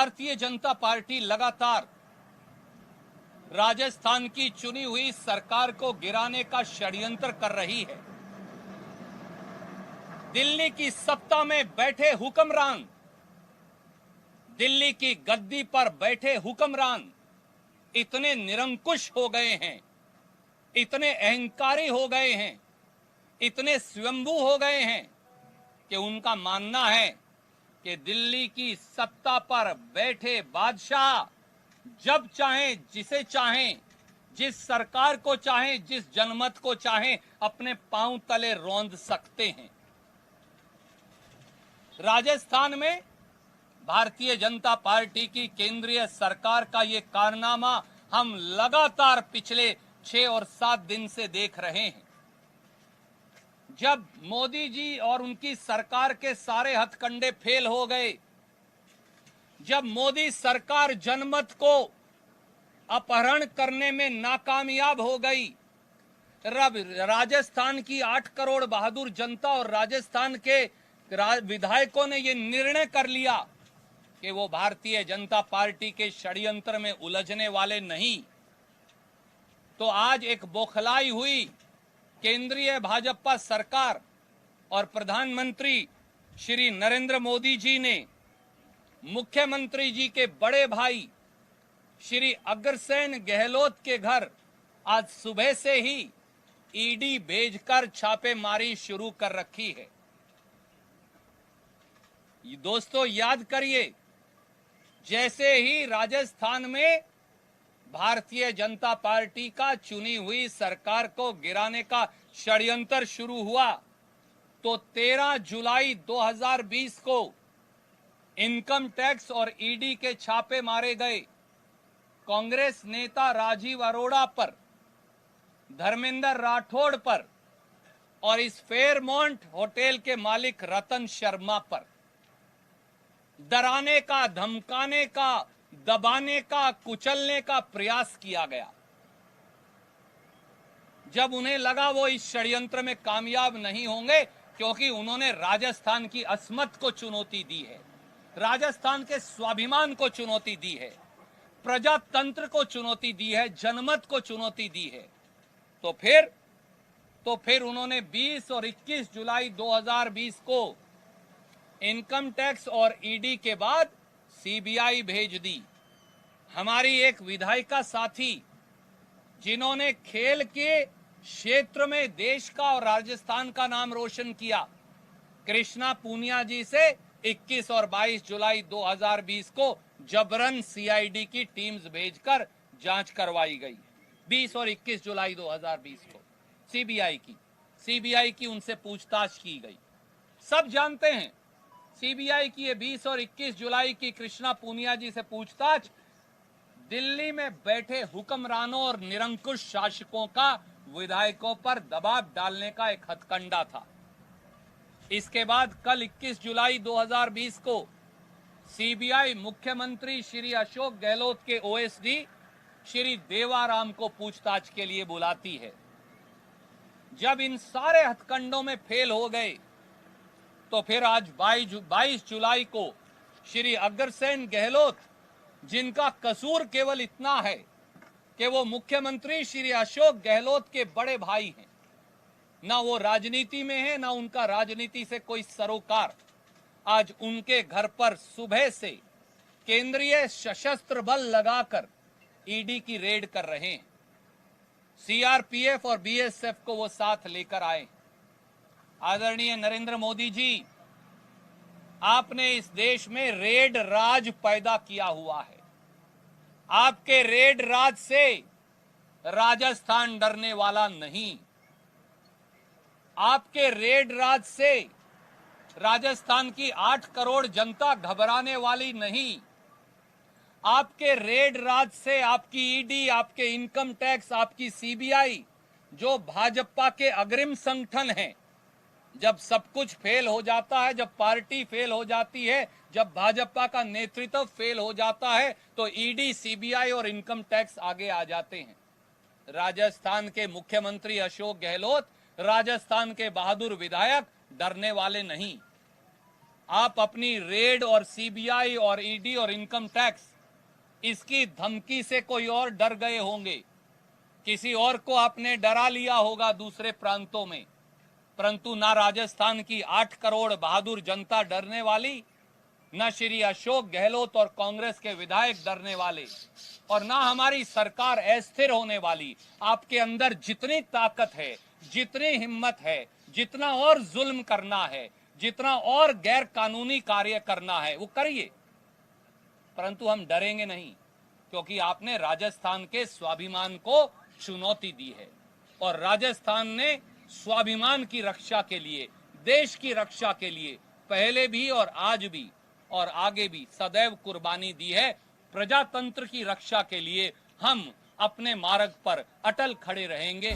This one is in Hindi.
भारतीय जनता पार्टी लगातार राजस्थान की चुनी हुई सरकार को गिराने का षड्यंत्र कर रही है। दिल्ली की सत्ता में बैठे हुक्मरान, दिल्ली की गद्दी पर बैठे हुक्मरान इतने निरंकुश हो गए हैं, इतने अहंकारी हो गए हैं, इतने स्वयंभू हो गए हैं कि उनका मानना है कि दिल्ली की सत्ता पर बैठे बादशाह जब चाहें, जिसे चाहें, जिस सरकार को चाहें, जिस जनमत को चाहें, अपने पांव तले रौंद सकते हैं। राजस्थान में भारतीय जनता पार्टी की केंद्रीय सरकार का ये कारनामा हम लगातार पिछले 6 और 7 दिन से देख रहे हैं। जब मोदी जी और उनकी सरकार के सारे हथकंडे फेल हो गए, जब मोदी सरकार जनमत को अपहरण करने में नाकामयाब हो गई, राजस्थान की 8 करोड़ बहादुर जनता और राजस्थान के विधायकों ने यह निर्णय कर लिया कि वो भारतीय जनता पार्टी के षड्यंत्र में उलझने वाले नहीं, तो आज एक बौखलाई हुई केंद्रीय भाजपा सरकार और प्रधानमंत्री श्री नरेंद्र मोदी जी ने मुख्यमंत्री जी के बड़े भाई श्री अग्रसेन गहलोत के घर आज सुबह से ही ईडी भेजकर छापेमारी शुरू कर रखी है। दोस्तों, याद करिए, जैसे ही राजस्थान में भारतीय जनता पार्टी का चुनी हुई सरकार को गिराने का षड्यंत्र शुरू हुआ, तो 13 जुलाई 2020 को इनकम टैक्स और ईडी के छापे मारे गए। कांग्रेस नेता राजीव अरोड़ा पर, धर्मेंद्र राठौड़ पर और इस फेयरमाउंट होटल के मालिक रतन शर्मा पर डराने का, धमकाने का, दबाने का, कुचलने का प्रयास किया गया। जब उन्हें लगा वो इस षड्यंत्र में कामयाब नहीं होंगे, क्योंकि उन्होंने राजस्थान की अस्मत को चुनौती दी है, राजस्थान के स्वाभिमान को चुनौती दी है, प्रजातंत्र को चुनौती दी है, जनमत को चुनौती दी है, तो फिर उन्होंने 20 और 21 जुलाई 2020 को इनकम टैक्स और ईडी के बाद सीबीआई भेज दी। हमारी एक विधायिका साथी, जिन्होंने खेल के क्षेत्र में देश का और राजस्थान का नाम रोशन किया, कृष्णा पूनिया जी से 21 और 22 जुलाई 2020 को जबरन सीआईडी की टीम्स भेजकर जांच करवाई गई। 20 और 21 जुलाई 2020 को सीबीआई की उनसे पूछताछ की गई। सब जानते हैं सीबीआई की ये 20 और 21 जुलाई की कृष्णा पूनिया जी से पूछताछ दिल्ली में बैठे हुक्मरानों और निरंकुश शासकों का विधायकों पर दबाव डालने का एक हथकंडा था। इसके बाद कल 21 जुलाई 2020 को सीबीआई मुख्यमंत्री श्री अशोक गहलोत के ओएसडी श्री देवाराम को पूछताछ के लिए बुलाती है। जब इन सारे हथकंडों में फेल हो गए, तो फिर आज 22 जुलाई को श्री अग्रसेन गहलोत, जिनका कसूर केवल इतना है कि वो मुख्यमंत्री श्री अशोक गहलोत के बड़े भाई हैं, ना वो राजनीति में है, ना उनका राजनीति से कोई सरोकार, आज उनके घर पर सुबह से केंद्रीय सशस्त्र बल लगाकर ईडी की रेड कर रहे हैं। सीआरपीएफ और बीएसएफ को वो साथ लेकर आए। आदरणीय नरेंद्र मोदी जी, आपने इस देश में रेड राज पैदा किया हुआ है। आपके रेड राज से राजस्थान डरने वाला नहीं। आपके रेड राज से राजस्थान की 8 करोड़ जनता घबराने वाली नहीं। आपके रेड राज से आपकी ईडी, आपके इनकम टैक्स, आपकी सीबीआई, जो भाजपा के अग्रिम संगठन हैं, जब सब कुछ फेल हो जाता है, जब पार्टी फेल हो जाती है, जब भाजपा का नेतृत्व फेल हो जाता है, तो ईडी, सीबीआई और इनकम टैक्स आगे आ जाते हैं। राजस्थान के मुख्यमंत्री अशोक गहलोत, राजस्थान के बहादुर विधायक डरने वाले नहीं। आप अपनी रेड और सीबीआई और ईडी और इनकम टैक्स इसकी धमकी से कोई और डर गए होंगे, किसी और को आपने डरा लिया होगा दूसरे प्रांतों में, परंतु ना राजस्थान की 8 करोड़ बहादुर जनता डरने वाली, न श्री अशोक गहलोत और कांग्रेस के विधायक डरने वाले, और ना हमारी सरकार अस्थिर होने वाली। आपके अंदर जितनी ताकत है, जितनी हिम्मत है, जितना और जुल्म करना है, जितना और गैर कानूनी कार्य करना है वो करिए, परंतु हम डरेंगे नहीं, क्योंकि आपने राजस्थान के स्वाभिमान को चुनौती दी है और राजस्थान ने स्वाभिमान की रक्षा के लिए, देश की रक्षा के लिए पहले भी और आज भी और आगे भी सदैव कुर्बानी दी है। प्रजातंत्र की रक्षा के लिए हम अपने मार्ग पर अटल खड़े रहेंगे।